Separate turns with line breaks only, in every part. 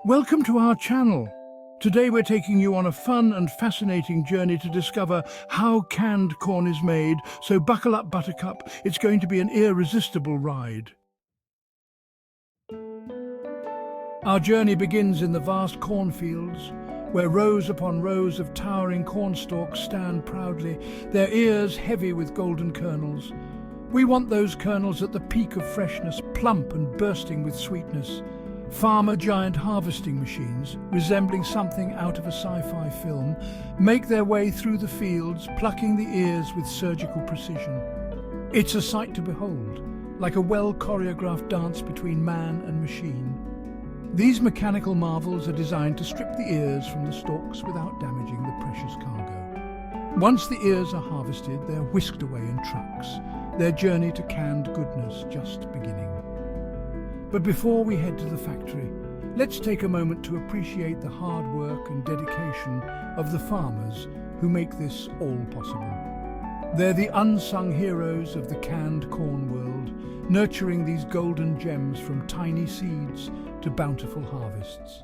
Welcome to our channel. Today we're taking you on a fun and fascinating journey to discover how canned corn is made, so buckle up, Buttercup. It's going to be an irresistible ride. Our journey begins in the vast cornfields, where rows upon rows of towering corn stalks stand proudly, their ears heavy with golden kernels. We want those kernels at the peak of freshness, plump and bursting with sweetness. Farmer giant harvesting machines, resembling something out of a sci-fi film, make their way through the fields, plucking the ears with surgical precision. It's a sight to behold, like a well-choreographed dance between man and machine. These mechanical marvels are designed to strip the ears from the stalks without damaging the precious cargo. Once the ears are harvested, they're whisked away in trucks, their journey to canned goodness just beginning. But before we head to the factory, let's take a moment to appreciate the hard work and dedication of the farmers who make this all possible. They're the unsung heroes of the canned corn world, nurturing these golden gems from tiny seeds to bountiful harvests.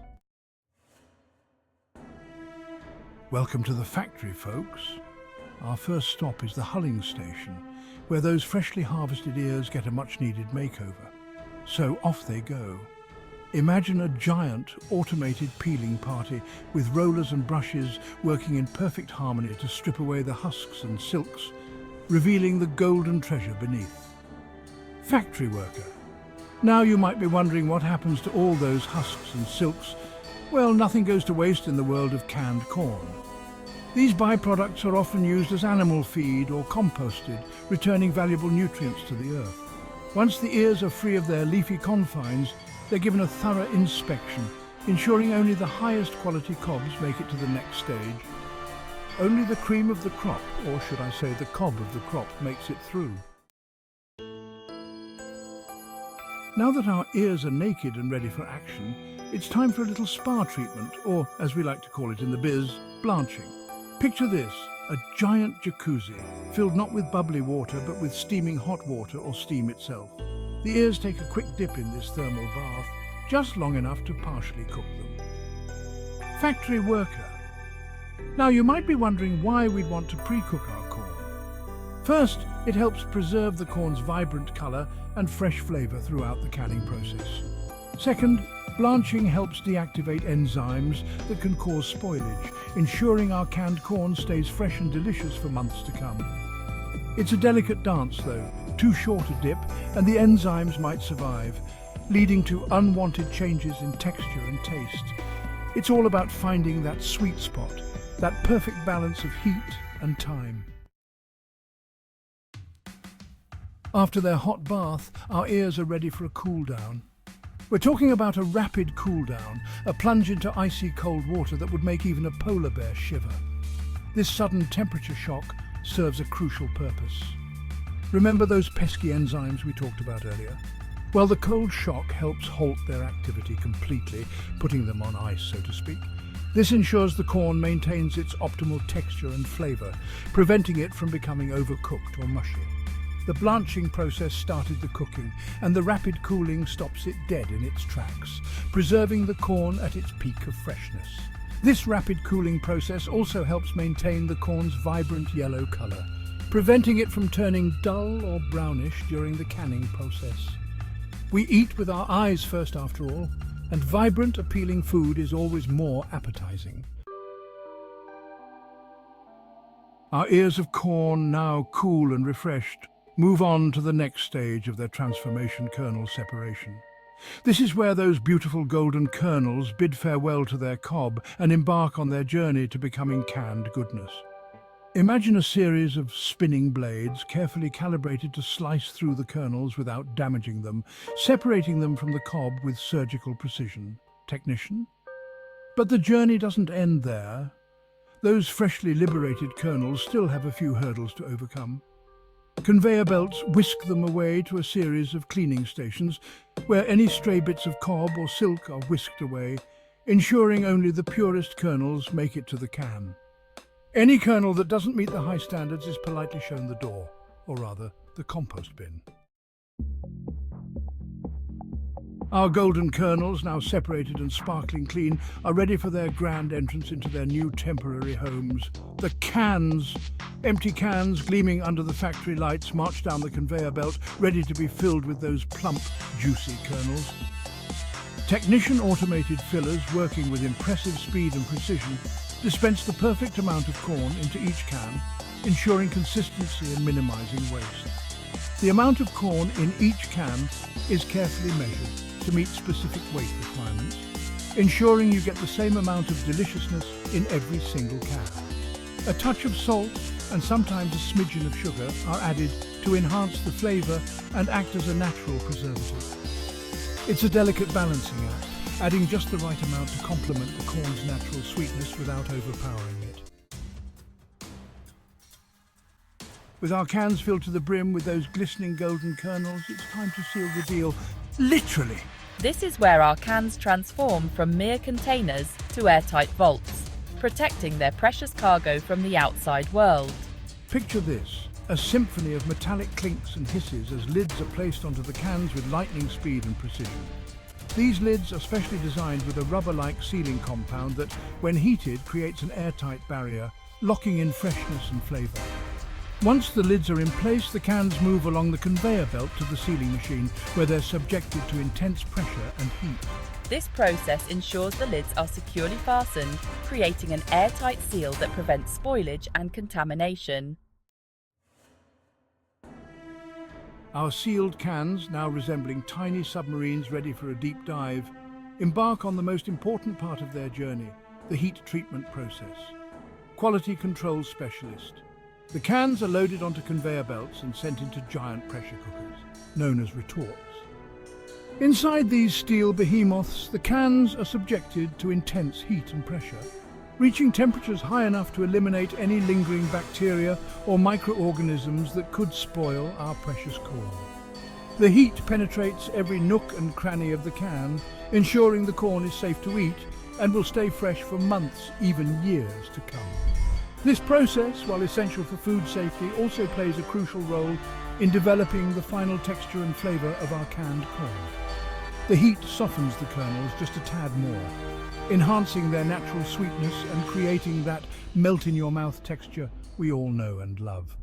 Welcome to the factory, folks. Our first stop is the hulling station, where those freshly harvested ears get a much-needed makeover. So off they go. Imagine a giant automated peeling party with rollers and brushes working in perfect harmony to strip away the husks and silks, revealing the golden treasure beneath. Factory worker. Now you might be wondering what happens to all those husks and silks. Well, nothing goes to waste in the world of canned corn. These byproducts are often used as animal feed or composted, returning valuable nutrients to the earth. Once the ears are free of their leafy confines, they're given a thorough inspection, ensuring only the highest quality cobs make it to the next stage. Only the cream of the crop, or should I say the cob of the crop, makes it through. Now that our ears are naked and ready for action, it's time for a little spa treatment, or as we like to call it in the biz, blanching. Picture this. A giant jacuzzi, filled not with bubbly water but with steaming hot water or steam itself. The ears take a quick dip in this thermal bath, just long enough to partially cook them. Factory worker. Now you might be wondering why we'd want to pre-cook our corn. First, it helps preserve the corn's vibrant colour and fresh flavour throughout the canning process. Second, blanching helps deactivate enzymes that can cause spoilage, ensuring our canned corn stays fresh and delicious for months to come. It's a delicate dance though, too short a dip and the enzymes might survive, leading to unwanted changes in texture and taste. It's all about finding that sweet spot, that perfect balance of heat and time. After their hot bath, our ears are ready for a cool down. We're talking about a rapid cool down, a plunge into icy cold water that would make even a polar bear shiver. This sudden temperature shock serves a crucial purpose. Remember those pesky enzymes we talked about earlier? Well, the cold shock helps halt their activity completely, putting them on ice, so to speak. This ensures the corn maintains its optimal texture and flavour, preventing it from becoming overcooked or mushy. The blanching process started the cooking, and the rapid cooling stops it dead in its tracks, preserving the corn at its peak of freshness. This rapid cooling process also helps maintain the corn's vibrant yellow colour, preventing it from turning dull or brownish during the canning process. We eat with our eyes first after all, and vibrant, appealing food is always more appetizing. Our ears of corn, now cool and refreshed, move on to the next stage of their transformation, kernel separation. This is where those beautiful golden kernels bid farewell to their cob and embark on their journey to becoming canned goodness. Imagine a series of spinning blades carefully calibrated to slice through the kernels without damaging them, separating them from the cob with surgical precision. Technician? But the journey doesn't end there. Those freshly liberated kernels still have a few hurdles to overcome. Conveyor belts whisk them away to a series of cleaning stations where any stray bits of cob or silk are whisked away, ensuring only the purest kernels make it to the can. Any kernel that doesn't meet the high standards is politely shown the door, or rather, the compost bin. Our golden kernels, now separated and sparkling clean, are ready for their grand entrance into their new temporary homes. The cans, empty cans gleaming under the factory lights, march down the conveyor belt, ready to be filled with those plump, juicy kernels. Technician automated fillers, working with impressive speed and precision, dispense the perfect amount of corn into each can, ensuring consistency and minimizing waste. The amount of corn in each can is carefully measured to meet specific weight requirements, ensuring you get the same amount of deliciousness in every single can. A touch of salt and sometimes a smidgen of sugar are added to enhance the flavor and act as a natural preservative. It's a delicate balancing act, adding just the right amount to complement the corn's natural sweetness without overpowering it. With our cans filled to the brim with those glistening golden kernels, it's time to seal the deal. Literally!
This is where our cans transform from mere containers to airtight vaults, protecting their precious cargo from the outside world.
Picture this, a symphony of metallic clinks and hisses as lids are placed onto the cans with lightning speed and precision. These lids are specially designed with a rubber-like sealing compound that, when heated, creates an airtight barrier, locking in freshness and flavor. Once the lids are in place, the cans move along the conveyor belt to the sealing machine, where they're subjected to intense pressure and heat.
This process ensures the lids are securely fastened, creating an airtight seal that prevents spoilage and contamination.
Our sealed cans, now resembling tiny submarines ready for a deep dive, embark on the most important part of their journey, the heat treatment process. Quality control specialist. The cans are loaded onto conveyor belts and sent into giant pressure cookers, known as retorts. Inside these steel behemoths, the cans are subjected to intense heat and pressure, reaching temperatures high enough to eliminate any lingering bacteria or microorganisms that could spoil our precious corn. The heat penetrates every nook and cranny of the can, ensuring the corn is safe to eat and will stay fresh for months, even years to come. This process, while essential for food safety, also plays a crucial role in developing the final texture and flavour of our canned corn. The heat softens the kernels just a tad more, enhancing their natural sweetness and creating that melt-in-your-mouth texture we all know and love.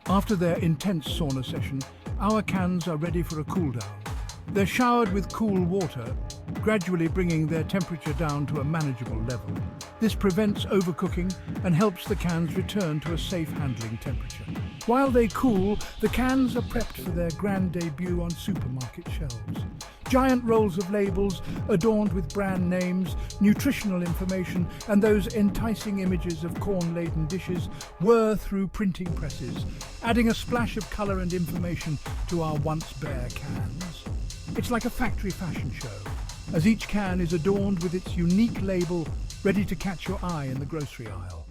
After their intense sauna session, our cans are ready for a cool-down. They're showered with cool water, gradually bringing their temperature down to a manageable level. This prevents overcooking and helps the cans return to a safe handling temperature. While they cool, the cans are prepped for their grand debut on supermarket shelves. Giant rolls of labels adorned with brand names, nutritional information, and those enticing images of corn-laden dishes whir through printing presses, adding a splash of colour and information to our once bare cans. It's like a factory fashion show, as each can is adorned with its unique label, ready to catch your eye in the grocery aisle.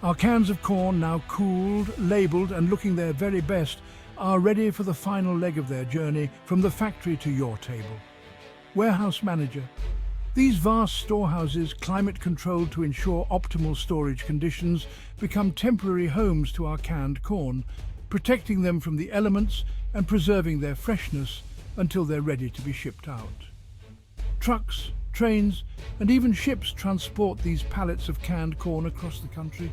Our cans of corn, now cooled, labelled and looking their very best, are ready for the final leg of their journey from the factory to your table. Warehouse manager. These vast storehouses, climate-controlled to ensure optimal storage conditions, become temporary homes to our canned corn, protecting them from the elements and preserving their freshness until they're ready to be shipped out. Trucks, trains, and even ships transport these pallets of canned corn across the country,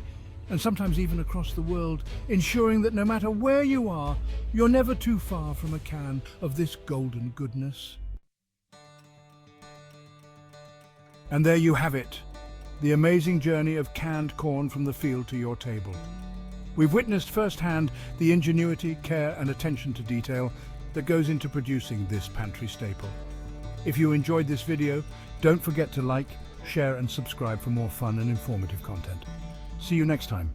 and sometimes even across the world, ensuring that no matter where you are, you're never too far from a can of this golden goodness. And there you have it, the amazing journey of canned corn from the field to your table. We've witnessed firsthand the ingenuity, care and attention to detail that goes into producing this pantry staple. If you enjoyed this video, don't forget to like, share and subscribe for more fun and informative content. See you next time.